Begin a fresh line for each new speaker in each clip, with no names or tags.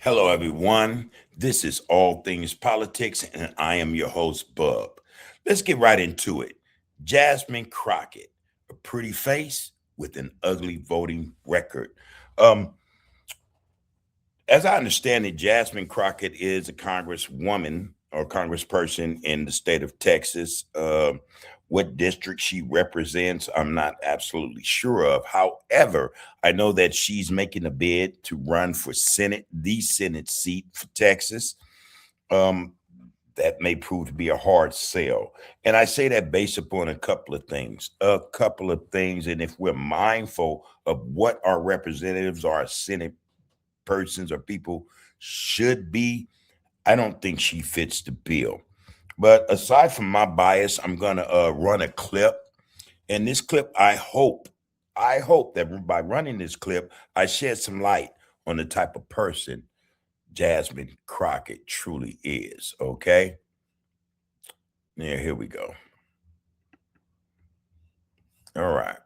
Hello, everyone. This is All Things Politics, and I am your host, Bub. Let's get right into it. Jasmine Crocket, a pretty face with an ugly voting record. Um, as I understand it, Jasmine Crocket is a congresswoman or congressperson in the state of Texas. What district she represents, I'm not absolutely sure of. However, I know that she's making a bid to run for Senate, the Senate seat for Texas. Um, that may prove to be a hard sell. And I say that based upon a couple of things. And if we're mindful of what our representatives, our Senate persons or people should be, I don't think she fits the bill. But aside from my bias, I'm gonna run a clip. And this clip, I hope that by running this clip, I shed some light on the type of person Jasmine Crocket truly is. Okay. Yeah, here we go. All right.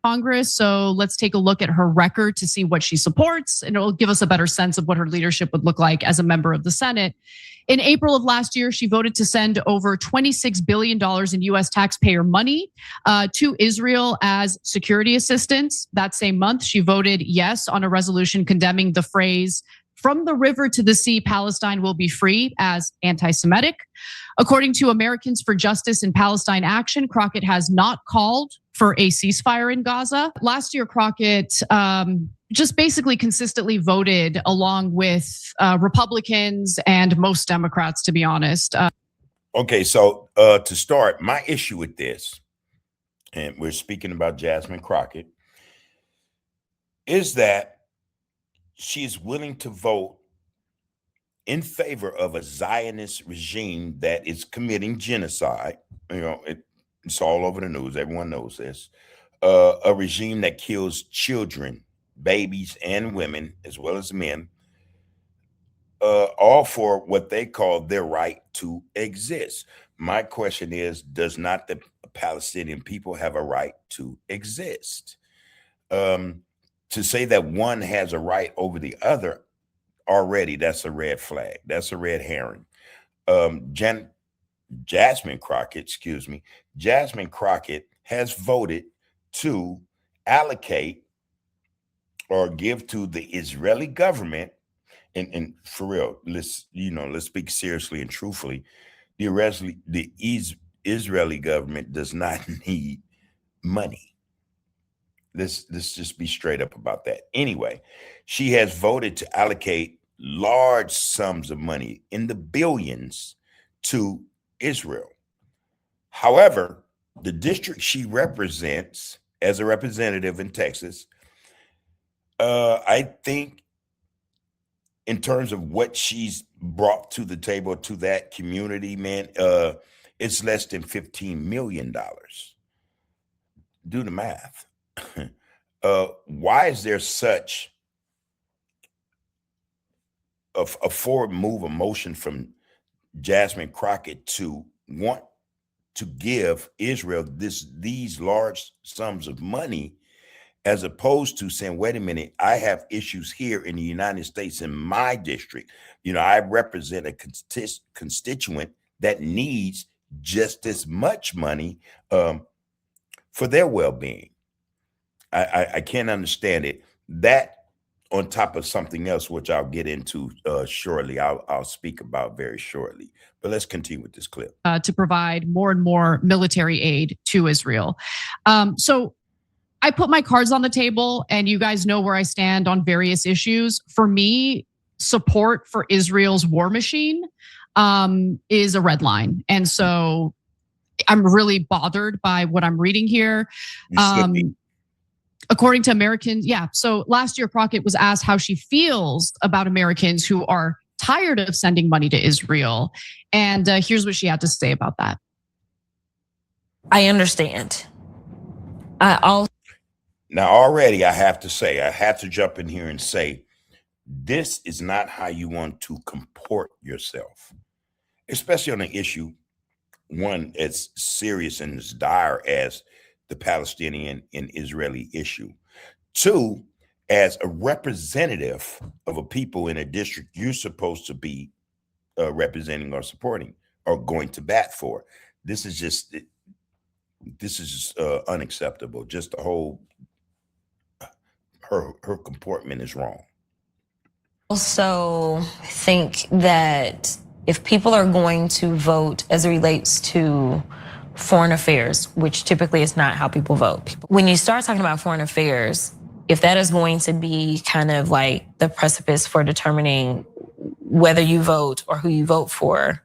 Congress. So let's take a look at her record to see what she supports, and it will give us a better sense of what her leadership would look like as a member of the Senate. In April of last year, she voted to send over $26 billion in US taxpayer money to Israel as security assistance. That same month, she voted yes on a resolution condemning the phrase, "From the river to the sea, Palestine will be free," as anti-Semitic. According to Americans for Justice in Palestine Action, Crocket has not called for a ceasefire in Gaza. Last year, Crocket just basically consistently voted along with Republicans and most Democrats, to be honest.
Okay, so to start, my issue with this, and we're speaking about Jasmine Crocket, is that she is willing to vote in favor of a Zionist regime that is committing genocide. It's all over the news. Everyone knows this. A regime that kills children, babies, and women, as well as men, all for what they call their right to exist. My question is, does not the Palestinian people have a right to exist? To say that one has a right over the other, already that's a red flag. That's a red herring. Jasmine Crocket, Jasmine Crocket has voted to allocate or give to the Israeli government, and for real, let's speak seriously and truthfully. Israeli government does not need money. Let's just be straight up about that. Anyway, she has voted to allocate large sums of money in the billions to Israel. However, the district she represents as a representative in Texas, I think in terms of what she's brought to the table to that community, man, it's less than $15 million. Do the math. Why is there such a forward move, a motion from Jasmine Crocket to want to give Israel these large sums of money, as opposed to saying, wait a minute, I have issues here in the United States in my district. I represent a constituent that needs just as much money for their well-being. I can't understand it. That, on top of something else, which I'll get into shortly, I'll speak about very shortly. But let's continue with this clip.
To provide more and more military aid to Israel. So I put my cards on the table, and you guys know where I stand on various issues. For me, support for Israel's war machine is a red line. And so I'm really bothered by what I'm reading here. According to Americans, so last year, Crocket was asked how she feels about Americans who are tired of sending money to Israel. And here's what she had to say about that.
I understand.
Now, already I have to jump in here and say, this is not how you want to comport yourself, especially on an issue, one as serious and as dire as the Palestinian and Israeli issue. Two, as a representative of a people in a district you're supposed to be representing or supporting or going to bat for. This is just unacceptable. Just the whole her comportment is wrong.
Also think that if people are going to vote as it relates to foreign affairs, which typically is not how people vote. When you start talking about foreign affairs, if that is going to be kind of like the precipice for determining whether you vote or who you vote for,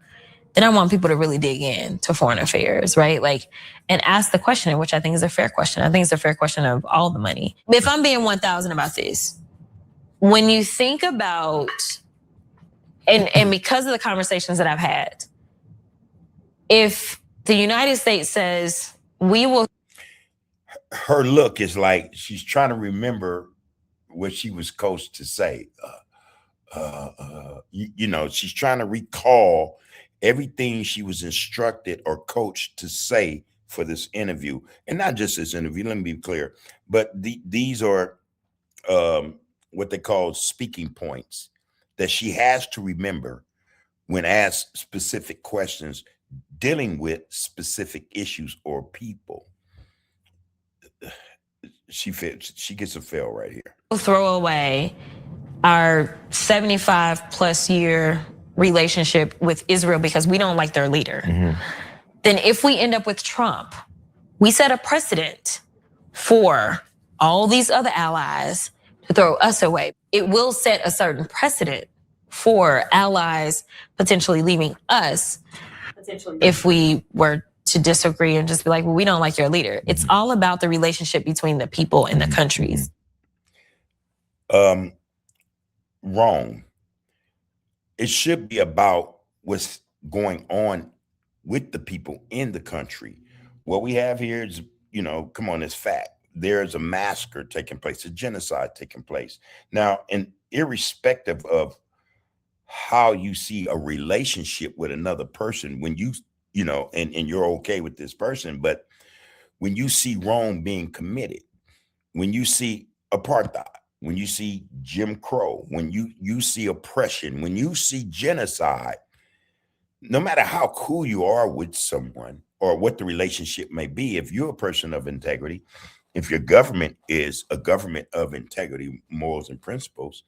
then I want people to really dig in to foreign affairs, right? Like, and ask the question, which I think is a fair question. I think it's a fair question of all the money. If I'm being 1,000 about this, when you think about, and because of the conversations that I've had, if the United States says, we will.
Her look is like she's trying to remember what she was coached to say. You know, she's trying to recall everything she was instructed or coached to say for this interview. And not just this interview, let me be clear, but these are what they call speaking points that she has to remember when asked specific questions dealing with specific issues or people. She gets a fail right here.
Throw away our 75+ year relationship with Israel because we don't like their leader. Then if we end up with Trump, we set a precedent for all these other allies to throw us away. It will set a certain precedent for allies potentially leaving us if we were to disagree and just be like, well, we don't like your leader. It's all about the relationship between the people and the countries.
Wrong. It should be about what's going on with the people in the country. What we have here is, you know, come on, it's fact. There's a massacre taking place, a genocide taking place. Now, and irrespective of how you see a relationship with another person, when you know, and you're okay with this person, but when you see wrong being committed, when you see apartheid, when you see Jim Crow, when you see oppression, when you see genocide, no matter how cool you are with someone or what the relationship may be, if you're a person of integrity, if your government is a government of integrity, morals, and principles,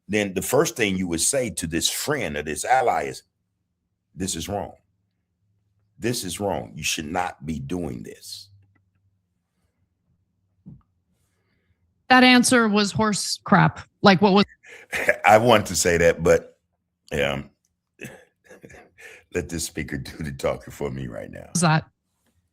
then the first thing you would say to this friend or this ally is, this is wrong. This is wrong. You should not be doing this.
That answer was horse crap. Like, what was?
I want to say that, but let this speaker do the talking for me right now.
Was that?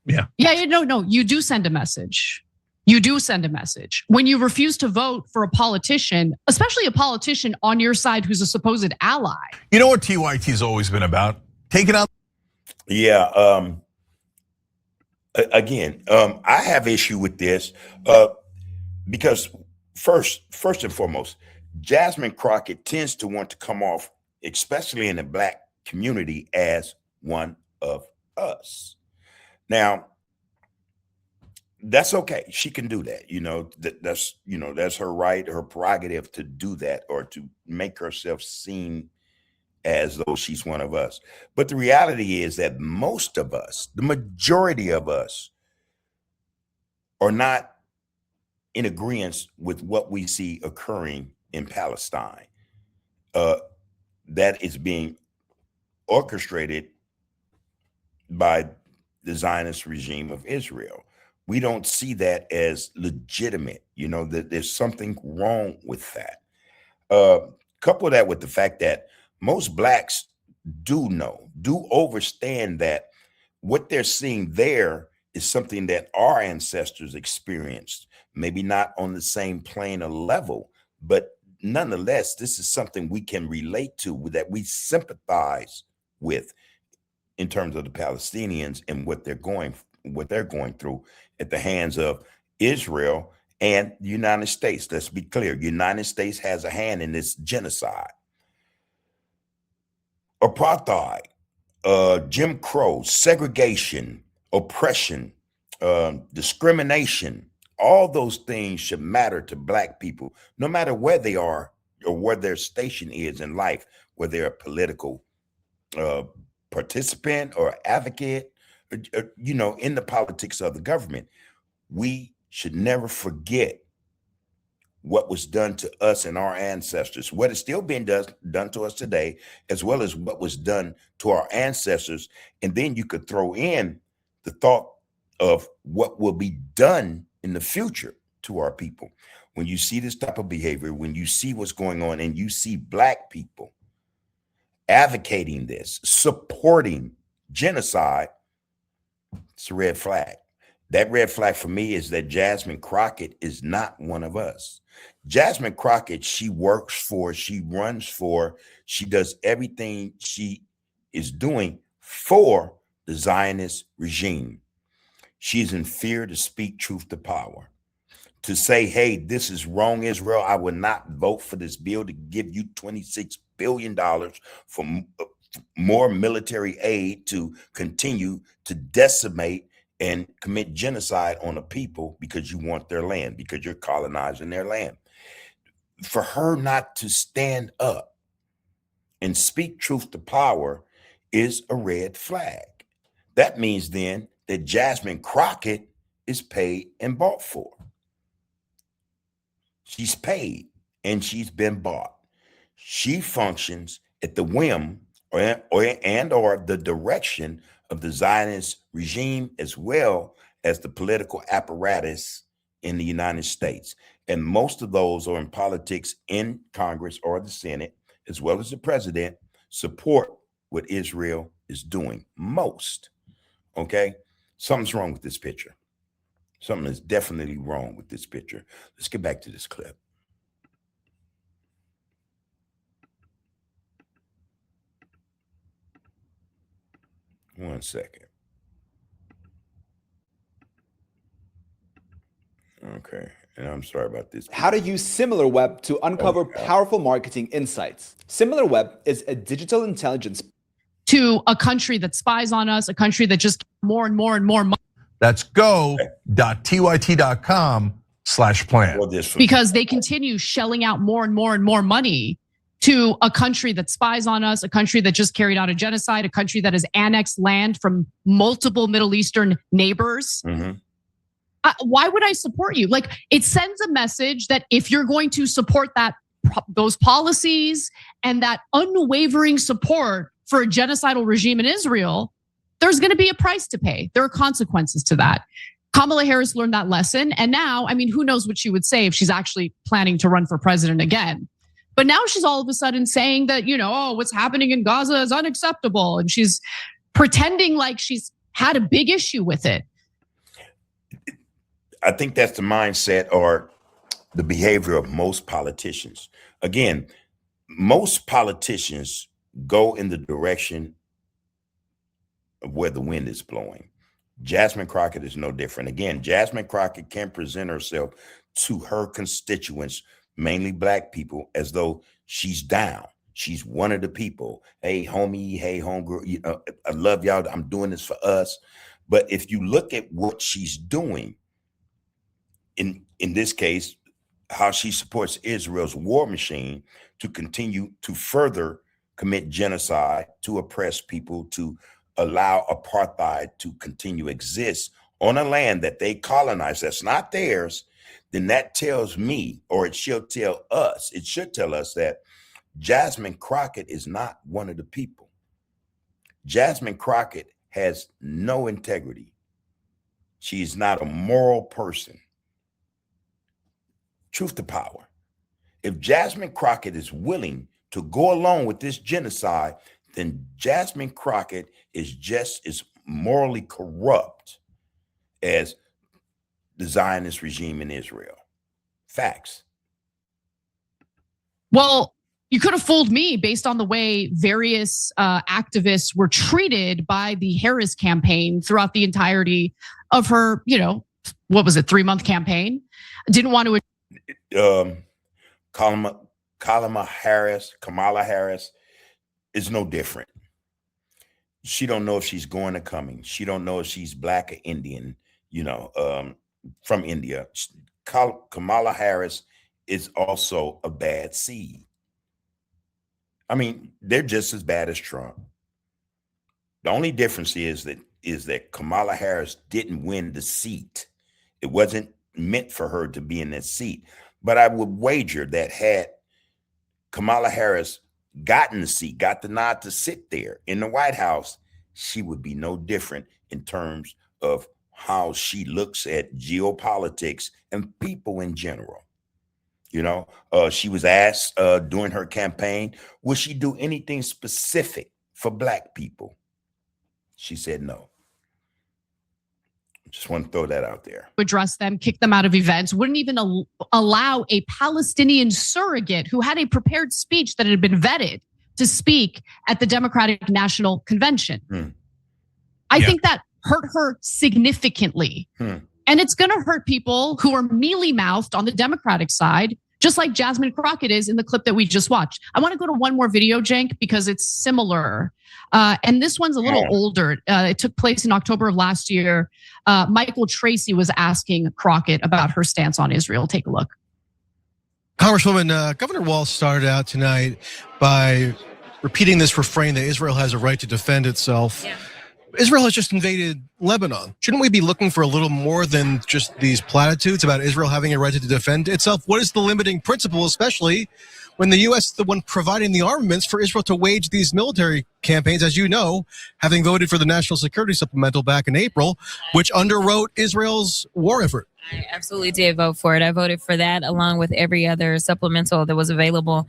Yeah.
Yeah. No. You do send a message. You do send a message when you refuse to vote for a politician, especially a politician on your side who's a supposed ally.
You know what TYT's always been about? Taking out.
Yeah. Again, I have issue with this because first and foremost, Jasmine Crocket tends to want to come off, especially in the Black community, as one of us. Now, that's okay. She can do that. You know, that's her right, her prerogative to do that or to make herself seem as though she's one of us. But the reality is that most of us, the majority of us, are not in agreement with what we see occurring in Palestine. That is being orchestrated by the Zionist regime of Israel. We don't see that as legitimate. You know, that there's something wrong with that. Couple that with the fact that most Blacks do understand that what they're seeing there is something that our ancestors experienced, maybe not on the same plane or level, but nonetheless, this is something we can relate to, that we sympathize with in terms of the Palestinians and what they're going through at the hands of Israel and the United States. Let's be clear. The United States has a hand in this genocide. Apartheid, Jim Crow, segregation, oppression, discrimination, all those things should matter to Black people, no matter where they are or where their station is in life, whether they're a political participant or advocate, you know, in the politics of the government. We should never forget what was done to us and our ancestors, what is still being done to us today, as well as what was done to our ancestors. And then you could throw in the thought of what will be done in the future to our people. When you see this type of behavior, when you see what's going on and you see Black people advocating this, supporting genocide, it's a red flag. That red flag for me is that Jasmine Crocket is not one of us. Jasmine Crocket, she works for, she runs for, she does everything she is doing for the Zionist regime. She's in fear to speak truth to power, to say, hey, this is wrong, Israel. I will not vote for this bill to give you $26 billion for more military aid to continue to decimate and commit genocide on a people because you want their land, because you're colonizing their land. For her not to stand up and speak truth to power is a red flag. That means then that Jasmine Crocket is paid and bought for. She's paid and she's been bought. She functions at the whim or the direction of the Zionist regime, as well as the political apparatus in the United States. And most of those are in politics in Congress or the Senate, as well as the president, support what Israel is doing. Most, okay? Something's wrong with this picture. Something is definitely wrong with this picture. Let's get back to this clip. One second. Okay, and I'm sorry about this.
How to use SimilarWeb to uncover powerful marketing insights. SimilarWeb is a digital intelligence
to a country that spies on us, a country that just more and more and more money.
That's go.tyt.com/plan.
Because they continue shelling out more and more and more money to a country that spies on us, a country that just carried out a genocide, a country that has annexed land from multiple Middle Eastern neighbors.
Mm-hmm.
Why would I support you? Like, it sends a message that if you're going to support those policies and that unwavering support for a genocidal regime in Israel, there's going to be a price to pay. There are consequences to that. Kamala Harris learned that lesson. And now, I mean, who knows what she would say if she's actually planning to run for president again. But now she's all of a sudden saying that, you know, oh, what's happening in Gaza is unacceptable. And she's pretending like she's had a big issue with it.
I think that's the mindset or the behavior of most politicians. Again, most politicians go in the direction of where the wind is blowing. Jasmine Crocket is no different. Again, Jasmine Crocket can present herself to her constituents, mainly Black people, as though she's down. She's one of the people. Hey, homie, hey, homegirl, you know, I love y'all. I'm doing this for us. But if you look at what she's doing, in this case, how she supports Israel's war machine to continue to further commit genocide, to oppress people, to allow apartheid to continue to exist on a land that they colonize, that's not theirs, then that tells me, or it should tell us that Jasmine Crocket is not one of the people. Jasmine Crocket has no integrity. She's not a moral person. Truth to power. If Jasmine Crocket is willing to go along with this genocide, then Jasmine Crocket is just as morally corrupt as the Zionist regime in Israel. Facts.
Well, you could have fooled me based on the way various activists were treated by the Harris campaign throughout the entirety of her, you know, what was it, 3-month campaign? Didn't want to.
Kamala Harris is no different. She don't know if she's going or coming. She don't know if she's Black or Indian. You know, from India. Kamala Harris is also a bad seed. I mean, they're just as bad as Trump. The only difference is that Kamala Harris didn't win the seat. It wasn't meant for her to be in that seat. But I would wager that had Kamala Harris gotten the seat, got the nod to sit there in the White House, she would be no different in terms of how she looks at geopolitics and people in general. You know, she was asked during her campaign, would she do anything specific for Black people? She said no. Just want to throw that out there.
Address them, kick them out of events, wouldn't even allow a Palestinian surrogate who had a prepared speech that had been vetted to speak at the Democratic National Convention. I think that hurt her significantly. And it's going to hurt people who are mealy-mouthed on the Democratic side, just like Jasmine Crocket is in the clip that we just watched. I want to go to one more video, Cenk, because it's similar. And this one's a little older. It took place in October of last year. Michael Tracy was asking Crocket about her stance on Israel. Take a look.
Congresswoman, Governor Walz started out tonight by repeating this refrain that Israel has a right to defend itself. Yeah. Israel has just invaded Lebanon. Shouldn't we be looking for a little more than just these platitudes about Israel having a right to defend itself? What is the limiting principle, especially when the U.S. is the one providing the armaments for Israel to wage these military campaigns, as you know, having voted for the National Security Supplemental back in April, which underwrote Israel's war effort?
I absolutely did vote for it. I voted for that along with every other supplemental that was available.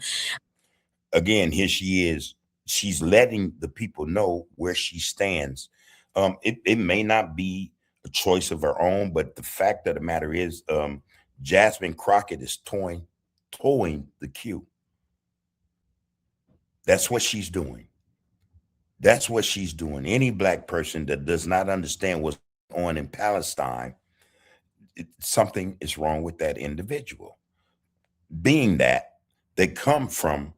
Again, here she is. She's letting the people know where she stands. It may not be a choice of her own, but the fact of the matter is, Jasmine Crocket is towing the queue. That's what she's doing. That's what she's doing. Any Black person that does not understand what's going on in Palestine, something is wrong with that individual. Being that they come from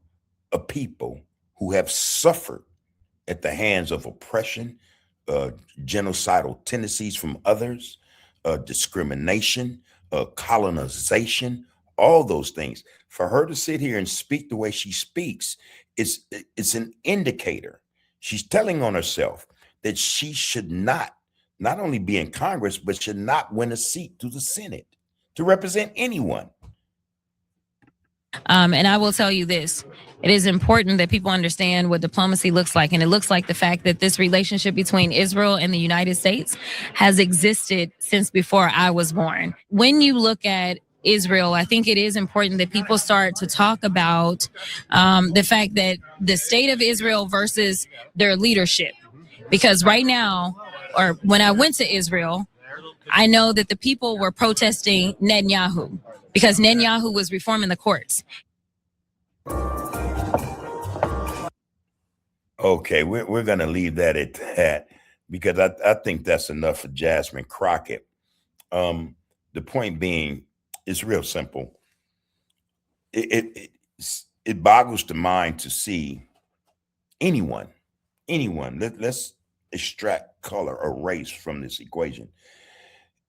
a people who have suffered at the hands of oppression, genocidal tendencies from others, discrimination, colonization, all those things. For her to sit here and speak the way she speaks, it's an indicator. She's telling on herself that she should not only be in Congress, but should not win a seat to the Senate to represent anyone.
And I will tell you this. It is important that people understand what diplomacy looks like. And it looks like the fact that this relationship between Israel and the United States has existed since before I was born. When you look at Israel, I think it is important that people start to talk about the fact that the state of Israel versus their leadership. Because right now, or when I went to Israel, I know that the people were protesting Netanyahu because Netanyahu was reforming the courts.
Okay, we're going to leave that at that because I think that's enough for Jasmine Crocket. The point being, it's real simple. It boggles the mind to see anyone. Let's extract color or race from this equation.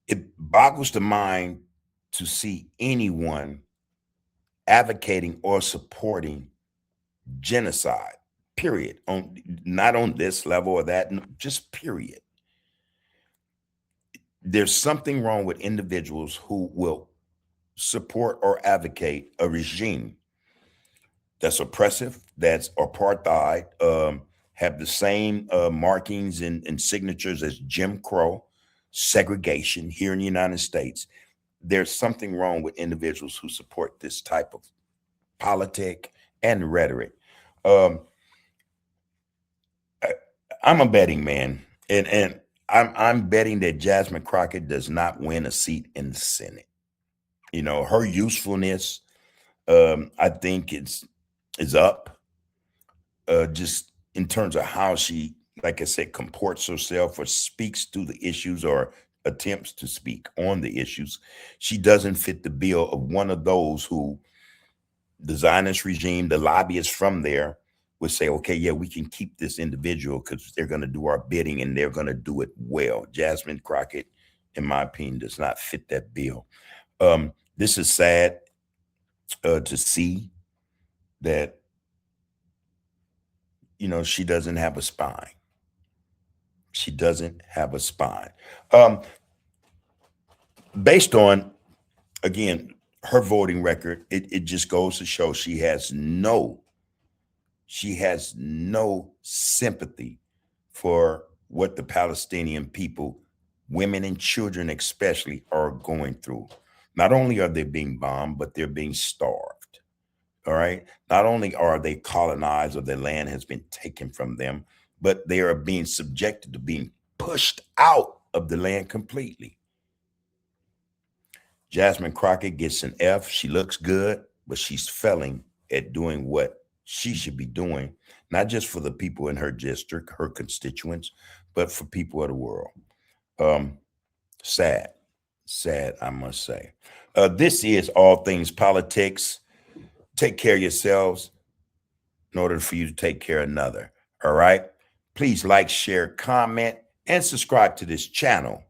It boggles the mind to see anyone advocating or supporting genocide, period. Not on this level or that, just period. There's something wrong with individuals who will support or advocate a regime that's oppressive, that's apartheid, have the same markings and signatures as Jim Crow, segregation here in the United States. There's something wrong with individuals who support this type of politic and rhetoric. I'm a betting man, and I'm betting that Jasmine Crocket does not win a seat in the Senate. You know, her usefulness, I think is up, just in terms of how she, like I said, comports herself or speaks to the issues or attempts to speak on the issues. She doesn't fit the bill of one of those who the Zionist regime, the lobbyists from there would say, okay, yeah, we can keep this individual because they're going to do our bidding and they're going to do it well. Jasmine Crocket in my opinion, does not fit that bill. This is sad to see that, you know, she doesn't have a spine. She doesn't have a spine. Based on, again, her voting record, it just goes to show she has no sympathy for what the Palestinian people, women and children especially, are going through. Not only are they being bombed, but they're being starved. All right. Not only are they colonized or their land has been taken from them, but they are being subjected to being pushed out of the land completely. Jasmine Crocket gets an F. She looks good, but she's failing at doing what she should be doing, not just for the people in her district, her constituents, but for people of the world. Sad, I must say. This is All Things Politics. Take care of yourselves in order for you to take care of another. All right. Please like, share, comment, and subscribe to this channel.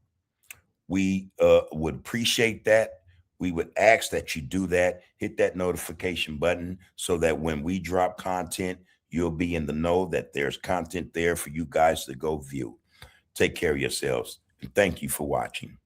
We would appreciate that. We would ask that you do that. Hit that notification button so that when we drop content, you'll be in the know that there's content there for you guys to go view. Take care of yourselves, and thank you for watching.